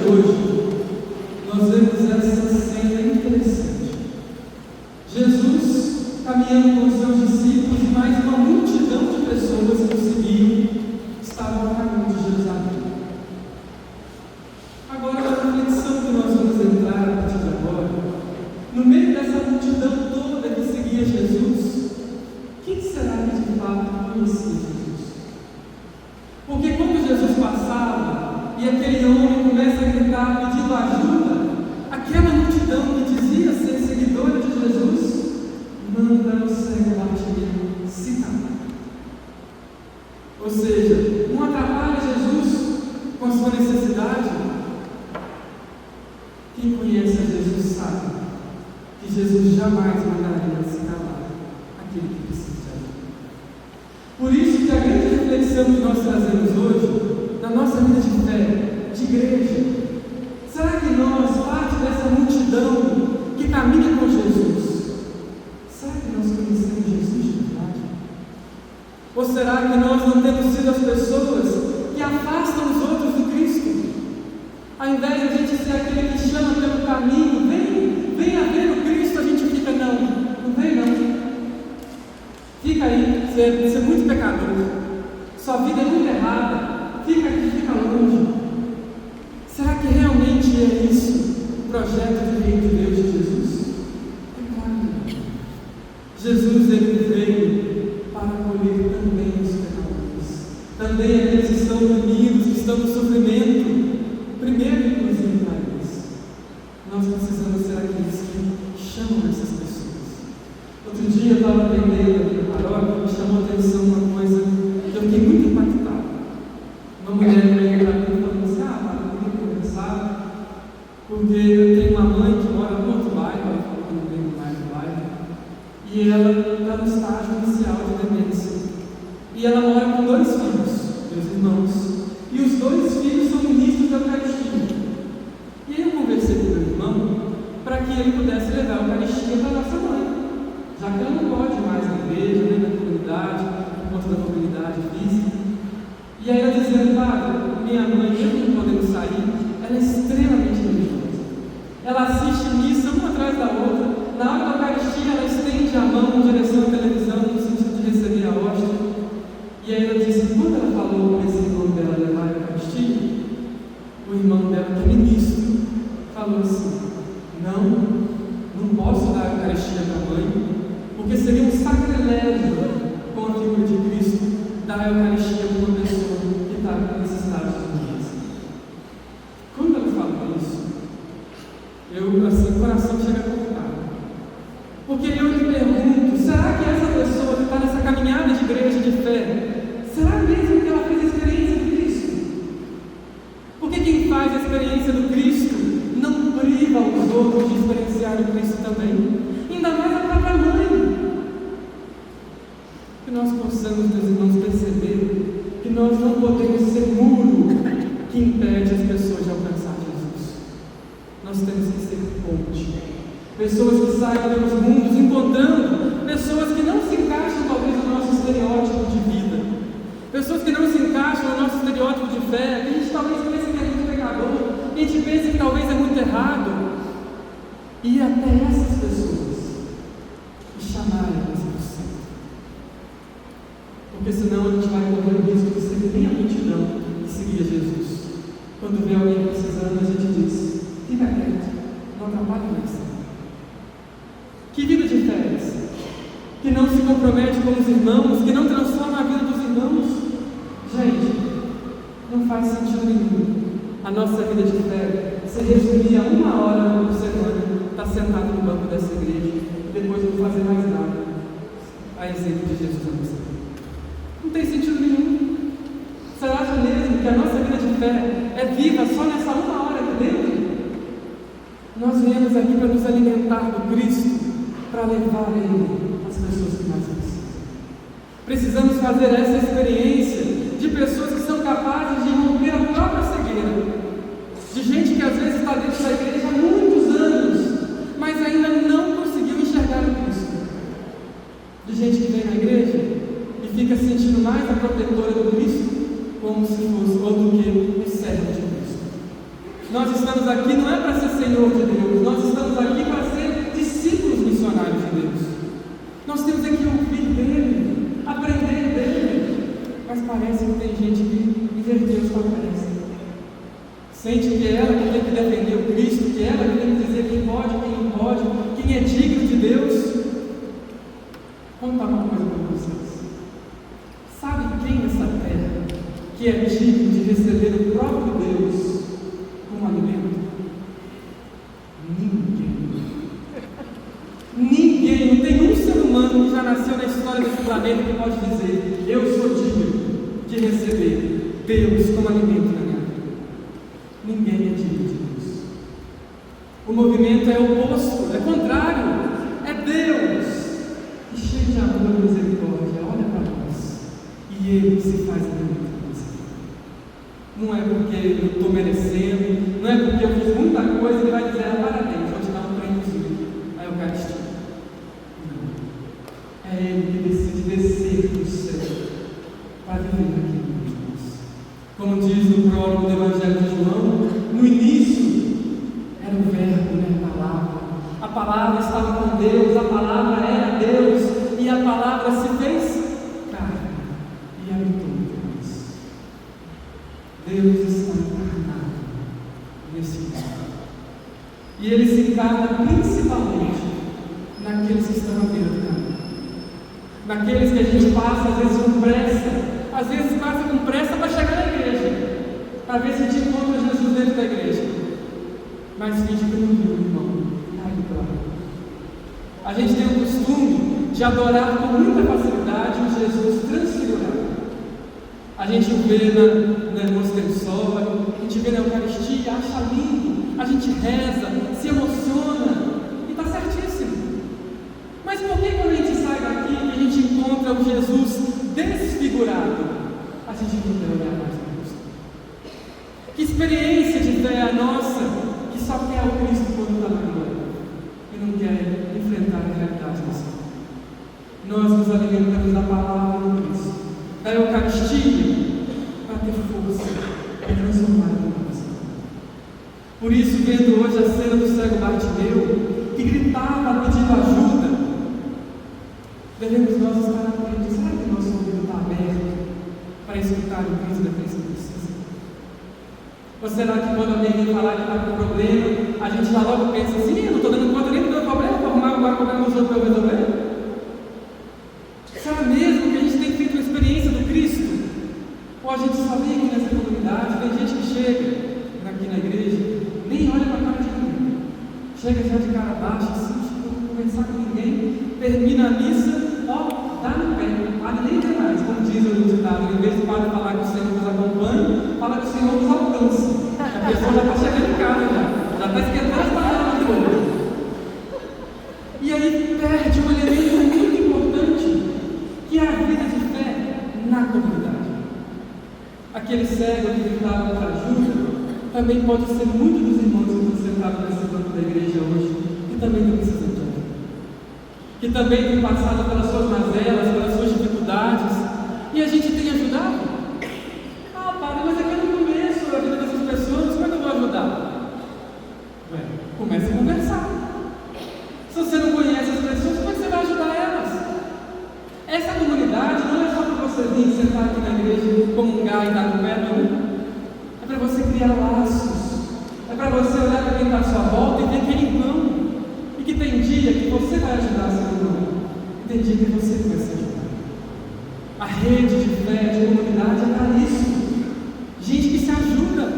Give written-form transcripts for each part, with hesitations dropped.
hoje, nós vemos essa cena interessante. Jesus caminhando com os seus discípulos e mais uma multidão de pessoas que o seguiam, estavam a caminho de Jerusalém. Agora, a reflexão que nós vamos entrar a partir de agora, no meio dessa multidão toda que seguia Jesus, quem será que de fato conhecia Jesus? Porque quando Jesus passava e aquele homem começa a gritar pedindo ajuda, aquela multidão que dizia ser seguidora de Jesus manda o cego Bartimeu se calar. Ou seja, não atrapalha Jesus com a sua necessidade. Quem conhece a Jesus sabe que Jesus jamais mandaria se calar aquele que precisa de ajuda. Por isso que a grande reflexão que nós trazemos hoje, na nossa vida de fé, de igreja, será que nós, parte dessa multidão que caminha com Jesus, será que nós conhecemos Jesus de verdade? Ou será que nós não temos sido as pessoas que afastam os outros do Cristo? Ao invés de a gente ser aquele que chama pelo caminho, venha ver o Cristo, a gente fica, não vem não. Fica aí, você é muito pecador, sua vida é muito errada, fica aqui, fica longe. Será que realmente é isso o projeto do reino de Deus de Jesus? É claro que não. Jesus, ele veio para acolher também os pecadores, também aqueles que estão unidos, que estão no sofrimento. Primeiro, inclusive, para eles, nós precisamos ser aqueles que chamam essas pessoas. Outro dia eu estava atendendo aqui na paróquia e me chamou a atenção uma coisa que eu fiquei muito impactado. Uma mulher veio para mim e falou assim: eu queria conversar, porque eu tenho uma mãe que mora no outro bairro, ela falou que não veio mais no bairro, e ela está no estágio inicial de demência. E ela mora com 2 filhos, 2 irmãos. E os 2 filhos são ministros da Eucaristia. E aí eu conversei com o meu irmão para que ele pudesse levar a Eucaristia para a nossa mãe, já que ela não pode mais na igreja, nem na comunidade, por conta da mobilidade física. E aí ela dizendo: padre, minha mãe, mesmo não podendo sair, ela é extremamente religiosa. Ela assiste missa uma atrás da outra. Na hora da Eucaristia, ela estende a mão em direção à televisão, no sentido de receber a hóstia. E aí ela disse: quando ela falou para esse irmão dela levar a Eucaristia, o irmão dela, que é ministro, falou assim: não posso dar a Eucaristia para a mãe, porque seria um sacrilégio com a figura de Cristo dar a Eucaristia para uma pessoa que está nesse estágio de doença. Quando ela falou isso, o coração chega a cortar. Porque eu me pergunto: será que essa pessoa que está nessa caminhada de igreja de fé, será mesmo que ela fez a experiência do Cristo? Porque quem faz a experiência do Cristo não priva os outros de experienciar o Cristo também, ainda mais a própria mãe. Que nós possamos, meus irmãos, perceber que nós não podemos ser muro que impede as pessoas de alcançar Jesus. Nós temos que ser ponte. Pessoas que saem pelos mundos encontrando pessoas que não se encaixam talvez no nosso estereótipo de vida, pessoas que não se encaixam no nosso estereótipo de fé, que a gente talvez pense que é muito pecador, que a gente pense que talvez é muito errado, e até essas pessoas e chamarem elas para o centro. Porque senão a gente vai correr o risco de ser bem a multidão que seguia Jesus. Quando vê alguém precisando, a gente diz: fica quieto, não atrapalhe mais. Que vida de fé é essa? Que não se compromete com os irmãos, que não transforma a vida dos irmãos. Gente, não faz sentido nenhum a nossa vida de fé se resumir a 1 hora por semana, estar sentado no banco dessa igreja e depois não fazer mais nada, a exemplo de Jesus na nossa vida. Não tem sentido nenhum. Você acha mesmo que a nossa vida de fé é viva só nessa 1 hora aqui dentro? Nós viemos aqui para nos alimentar do Cristo, para levar Ele às pessoas que mais precisam. Precisamos fazer essa experiência de pessoas que são capazes de romper a própria cegueira, de gente que às vezes está dentro da igreja há muitos anos, mas ainda não conseguiu enxergar o Cristo, de gente que vem na igreja e fica se sentindo mais a protetora do Cristo, como se fosse, ou do que o servo de Cristo. Nós estamos aqui não é para ser Senhor de Deus, nós estamos aqui para ser discípulos missionários de Deus. Nós temos aqui ouvir dele, aprender dele, mas parece que tem gente que inverteu os papéis. Sente que é ela que tem que defender o Cristo, que é ela que tem que dizer quem pode, quem não pode, quem é digno de Deus. Vou contar uma coisa para vocês. Sabe quem nessa terra que é digno de receber o próprio Deus como alimento? Ninguém, não tem um ser humano que já nasceu na história desse planeta que pode dizer: eu sou digno de receber Deus como alimento na minha vida. Ninguém é digno de Deus. O movimento é oposto, é contrário. É Deus que, cheio de amor e misericórdia, olha para nós e Ele se faz alimento para nós. Não é porque eu estou merecendo, não é porque eu fiz muita coisa que vai dizer: parabéns, vou te dar um prêmiozinho, a Eucaristia. Não. É Ele que decide descer do céu para viver aqui com nós. Como diz no prólogo do Evangelho de João, no início era o Verbo, a palavra estava com Deus, a palavra era Deus, e a palavra se fez carne e habitou entre nós. Deus está encarnado nesse mundo. E Ele se encarna principalmente naqueles que estão à beira do caminho, naqueles que a gente passa às vezes com pressa, às vezes passa com pressa para chegar na igreja, para ver se a gente encontra Jesus dentro da igreja, mas finge que não viu, irmão. A gente tem o costume de adorar com muita facilidade o Jesus transfigurado. A gente vê na Mostensória, a gente vê na Eucaristia, acha lindo, a gente reza, se emociona, e está certíssimo. Mas por que quando a gente sai daqui e a gente encontra o Jesus desfigurado, a gente não quer olhar mais para Cristo? Que experiência de fé é a nossa, que só quer o Cristo quando está na glória e não quer enfrentar a realidade dessa vida? Nós nos alimentamos da palavra do Cristo, da Eucaristia, para ter força e transformar a nossa vida. Por isso, vendo hoje a cena do cego Bartimeu, que gritava pedindo ajuda, devemos nós estar atentos. Será que nosso ouvido está aberto para escutar o Cristo daqueles que precisam? Ou será que quando alguém vem falar que está com problema, a gente já logo pensa assim: eu não estou dando conta nem do meu problema, vou arrumar agora o problema dos outros para eu resolver? Será mesmo que a gente tem feito uma experiência do Cristo? Ou a gente só vem aqui nessa comunidade, tem gente que chega aqui na igreja, nem olha para a cara de ninguém, chega já de cara baixa, assim, não conversar com ninguém, termina a missa, ó, dá no pé, padre nem tem mais, como diz o ditado, em vez do padre falar que o Senhor nos acompanha, fala que o Senhor nos alcança. A pessoa já está chegando em casa, já está esquentando as palavras de novo. E aí perde um elemento muito importante, que é a vida de fé na comunidade. Aquele cego que gritava para ajuda também pode ser muito dos irmãos que estão sentados nesse banco da igreja hoje, que também estão precisando de ajuda, que também têm passado pelas suas mazelas, pelas suas dificuldades, e a gente tem ajudado. Ah, padre, mas é que eu não conheço a vida dessas pessoas, como é que eu vou ajudar? Ué, comece a conversar. Se você não conhece as pessoas, como é que você vai ajudar elas? Essa comunidade não é só para você vir sentar aqui na igreja, comungar e dar no pé, não. É para você criar laços. É para você olhar para quem está à sua volta e ver que é irmão. E que tem dia que você vai ajudar seu irmão. E tem dia que você vai se ajudar. A rede de fé, de comunidade é para isso. Gente que se ajuda.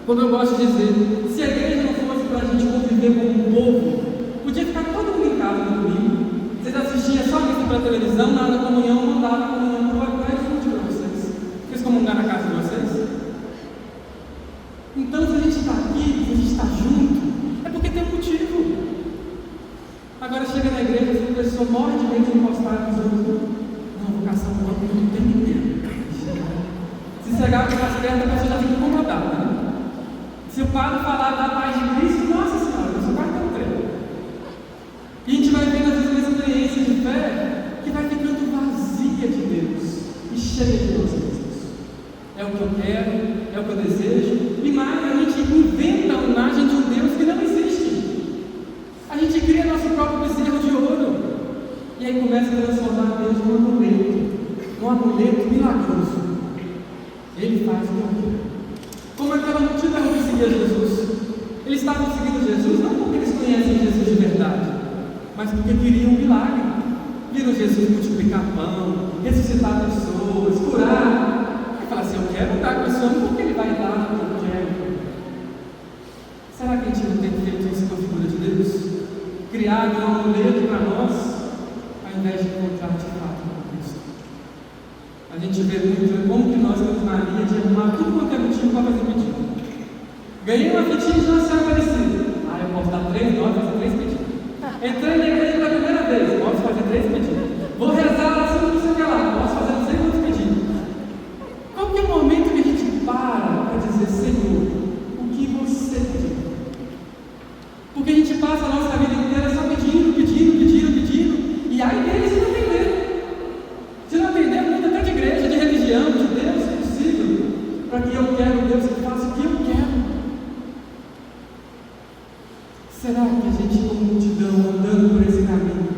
Como eu gosto de dizer, se a igreja não fosse para a gente conviver como um povo, podia ficar todo mundo em casa no domingo. Vocês assistiam só isso pela televisão, na hora da comunhão, eu mandava a comunhão para o iPad para vocês. Vocês comungar na casa de vocês? Então, se a gente está aqui, se a gente está junto, é porque tem um motivo. Agora chega na igreja e a pessoa morre de medo de encostar nos outros. Não, vou caçar um pouco, não tem ninguém. Se chegar com as pernas, a pessoa já fica incomodada, né? Se o padre falar da paz de Cristo, nossa senhora, o seu carro tem um treino. E a gente vai vendo às vezes uma experiência de fé que vai ficando vazia de Deus e cheia de nós mesmos. É o que eu quero, é o que eu desejo, e mais, a gente inventa seguia Jesus. Eles estavam seguindo Jesus não porque eles conhecem Jesus de verdade, mas porque queriam um milagre. Viram Jesus multiplicar pão, ressuscitar pessoas, curar. E falaram assim: eu quero andar com esse homem porque ele vai dar o que eu quero. Será que a gente não tem feito isso com a figura de Deus? Criado um amuleto para nós, ao invés de encontrar de fato com Cristo. A gente vê muito como que nós temos mania de arrumar tudo quanto é motivo para fazer pedido. Ganhei uma fitinha de Nossa Senhora Aparecida. Eu posso dar 3 notas, fazer 3 pedidos. Entrei na igreja pela primeira vez, posso fazer 3 pedidos. Vou rezar a oração do sei lá, posso fazer não sei quantos pedidos. Qual que é o momento que a gente para dizer: Senhor, o que você pediu? Porque a gente passa a nossa vida inteira só pedindo, e aí deles se não atender. Se não atender, muda até de igreja, de religião, de Deus, se possível, para que eu quero Deus que faça o que eu quero. Será que a gente, como multidão, andando por esse caminho,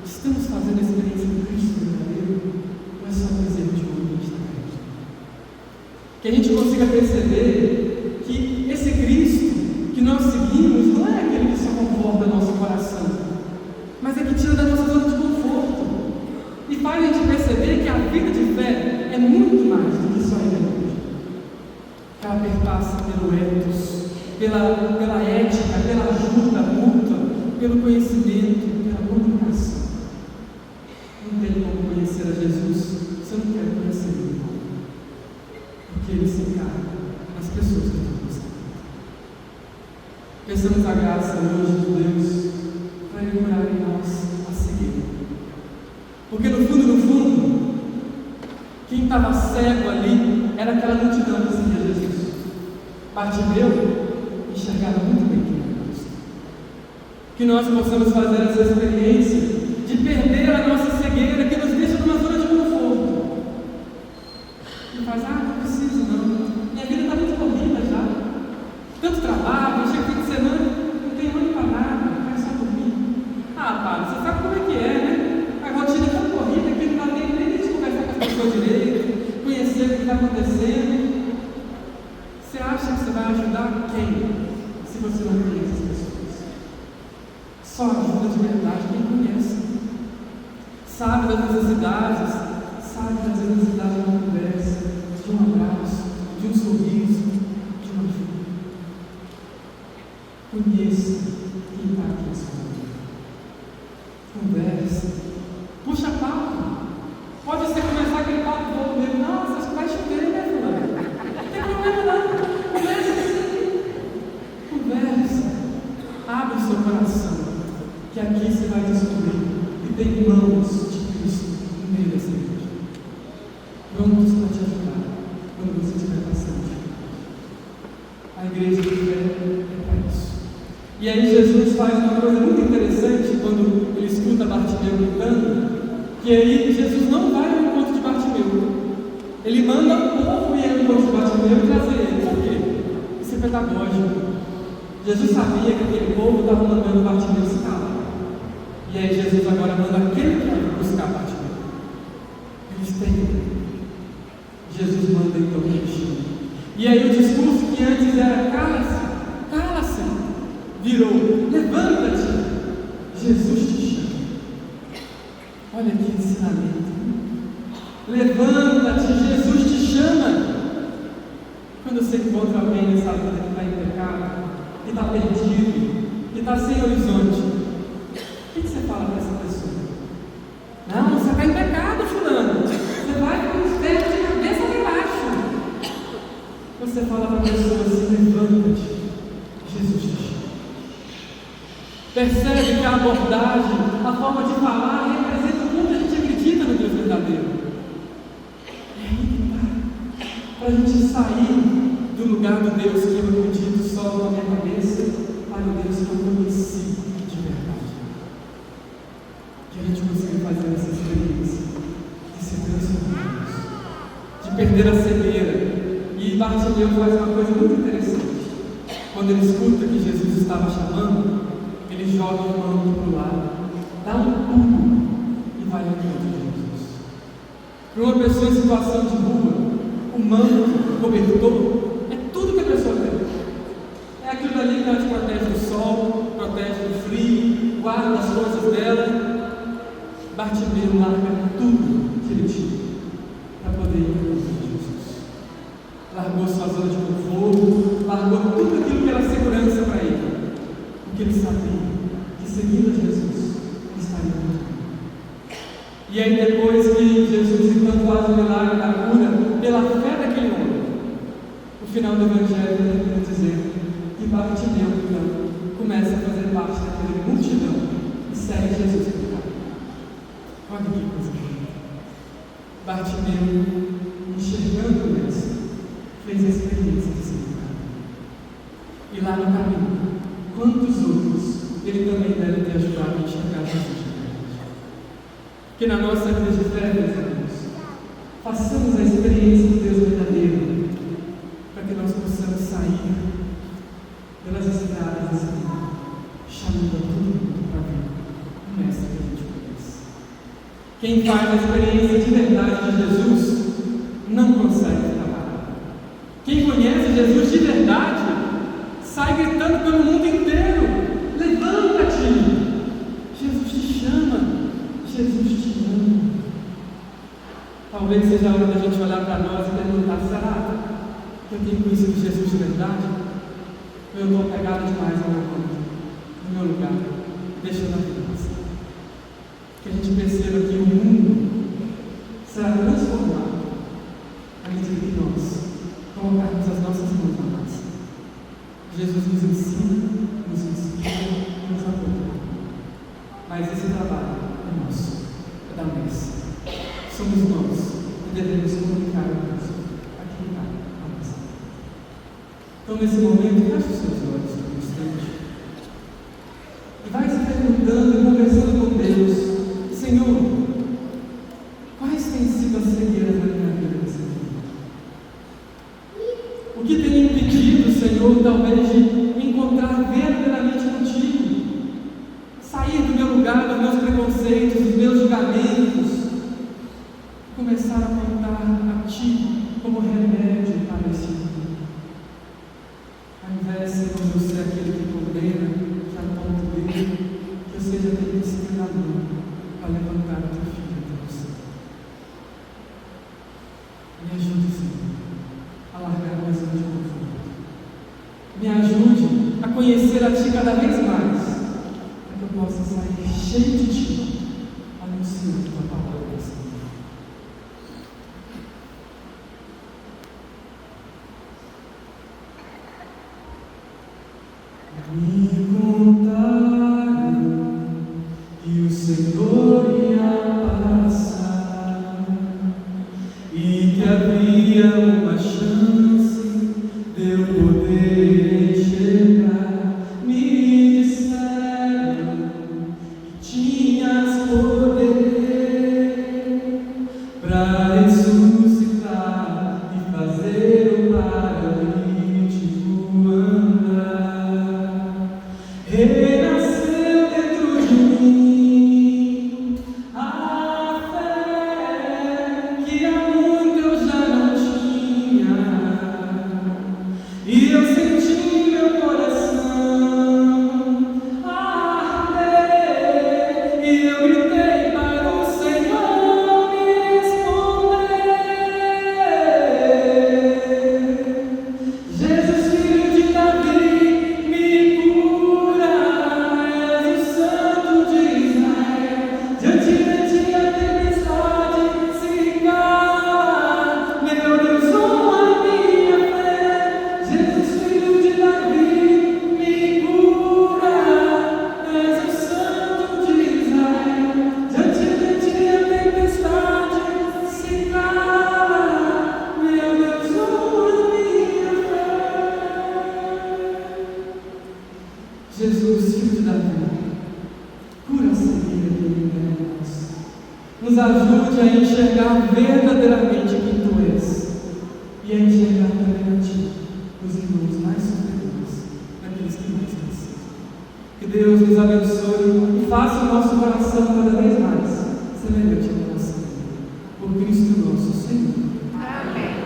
estamos fazendo a experiência do Cristo verdadeiro? Ou é só presente de um que está aqui? Que a gente consiga perceber que esse Cristo que nós seguimos não é aquele que só conforta nosso coração, mas é que tira da nossa zona de conforto e faz a gente perceber que a vida de fé é muito mais do que só a igreja. Que ela perpassa pelo ethos, pela ética, pela ajuda mútua, pelo conhecimento, pela comunicação. Não tem como conhecer a Jesus se eu não quero conhecer o irmão, porque ele se encarna nas pessoas que estão conhecendo. Peçamos a graça hoje de Deus para Ele curar em nós a seguir. Porque no fundo, quem estava cego ali era aquela multidão que seguia Jesus. Bartimeu enxergava muito bem quem era Cristo. Que nós possamos fazer essa experiência de perder a nossa cegueira que nos deixa numa zona de conforto. E faz: não preciso não. Minha vida está muito corrida já. Tanto trabalho, chega fim de semana, não tenho ânimo para nada, quero só dormir. Padre, você sabe como é que é, né? A rotina é tão corrida que não dá tempo nem de conversar com as pessoas direito, conhecer o que está acontecendo. Você acha que você vai ajudar quem? Se você não conhece as pessoas. Só ajuda de verdade quem conhece. Sabe das necessidades de uma conversa, de um abraço, de um sorriso, de uma ajuda. Conheça quem está aqui na sua vida. Conversa. Puxa papo. Pode ser começar aquele papo todo mesmo. Nossa, acho que vai chover, né, fulano? Não tem problema não. Conversa assim. Conversa. Abre o seu coração, que aqui você vai descobrir que tem mãos de Cristo no meio dessa igreja. Prontos para te ajudar quando você estiver passando. A igreja de fé é para isso. E aí Jesus faz uma coisa muito interessante quando ele escuta Bartimeu gritando, que aí Jesus não vai ao encontro de Bartimeu. Ele manda o povo ir ao encontro de Bartimeu e trazer ele. Por quê? Isso é pedagógico. Jesus sabia que aquele povo estava mandando Bartimeu se calar. E aí Jesus agora manda aquele povo buscar Bartimeu. Eles têm. Jesus manda então mexer. E aí o discurso que antes era cala-se, virou: levanta-te, Jesus te chama. Olha que ensinamento. Levanta-te, Jesus te chama. Quando você encontra alguém nessa vida que está em pecado, que está perdido, que está sem horizonte, o que você fala para essa pessoa? Não, você está em pecado, fulano. Você vai para o inferno de cabeça para baixo. Você fala para a pessoa assim: levanta-te, Jesus te chama. Percebe que a abordagem, a forma de falar, representa o quanto a gente acredita no Deus verdadeiro. É aí que está. Para a gente sair do lugar do Deus que eu acredito só na minha cabeça, para o Deus que eu conheci de verdade. Que a gente consiga fazer essa experiência de se transformar, de perder a cegueira. E Bartimeu faz uma coisa muito interessante. Quando ele escuta que Jesus estava chamando, ele joga o manto para o lado, dá um pulo e vai ao encontro de Jesus. Para uma pessoa em situação de rua, o manto, o cobertor, é tudo que a pessoa tem. ali que ela te protege do sol, protege do frio, guarda as coisas dela. Bartimeu larga tudo que ele tinha para poder ir para Jesus. Largou sua zona de conforto, largou tudo aquilo que era segurança para ele, porque ele sabia que seguindo a Jesus, ele estaria muito bem. E aí depois que Jesus então faz o milagre da cura, pela fé daquele homem, o final do Evangelho termina dizendo que Bartimeu então começa a fazer parte daquela multidão e segue Jesus pelo caminho. Olha que coisa bonita. Bartimeu, enxergando isso, fez a experiência de seguir o caminho. E lá no caminho, quantos outros ele também deve ter ajudado a enxergar Jesus de verdade. Que na nossa vida de fé, meus irmãos, façamos a experiência do Deus verdadeiro, para que nós possamos sair pelas estradas assim, chamando a todo mundo para ver o mestre que a gente conhece. Quem faz a experiência de verdade de Jesus não consegue ficar parado. Quem conhece Jesus de verdade sai gritando pelo mundo inteiro: levanta-te! Jesus te chama, Jesus te ama. Talvez seja a hora da gente olhar para nós e perguntar: será que eu tenho conhecido Jesus de verdade? Ou eu estou apegado demais ao meu corpo, no meu lugar, deixando a vida passar? Que a gente perceba que o mundo será transformado à medida que nós colocarmos as nossas mãos na massa. Jesus nos ensina, nos inspira, nos apoia. Mas esse trabalho é nosso, é da mesa. Somos nós que devemos comunicar a Deus aqui está a mesa. Então, nesse momento, feche os seus olhos por um instante e vai se perguntando e conversando com Deus: Senhor, quais têm sido as cegueiras da minha vida nesse dia? O que tem impedido, Senhor, talvez de me encontrar verdadeiramente contigo? Sair do meu lugar, dos meus preconceitos, dos meus julgamentos, começar a apontar a Ti como remédio para esse mundo. Ao invés, Senhor, de eu ser aquele que condena, que aponta o dedo, que eu seja aquele que estenda a mão para levantar o Teu filho até você. Me ajude, Senhor, a largar mais um de conforto. Me ajude a conhecer a Ti cada vez mais, para que eu possa sair cheio de Ti, anunciando a Tua palavra, Senhor. Me contaram que o Senhor ia passar e que havia uma chance de eu poder enxergar. Me disseram que tinhas poder para ressuscitar e fazer o paralítico andar. Renasceu dentro de mim a fé que há muito eu já não tinha, e eu senti meu coração arder, e eu gritei para o Senhor me responder: Jesus, filho de Davi, me cura, és o Santo de Israel. Diante de Ti a tempestade se cala, meu Deus, honra a minha fé. Jesus, filho de Davi, me cura, és o Santo de Israel. Diante de Ti a tempestade se cala, meu Deus, honra a minha fé. Jesus, filho de Davi, cura a cegueira que vive em nós. Nos ajude a enxergar verdadeiramente quem Tu és e a enxergar também a Ti, os irmãos mais sofredores, daqueles que mais precisam. Que Deus nos abençoe e faça o nosso coração cada vez mais semelhante ao nosso Senhor. Por Cristo nosso Senhor. Amém.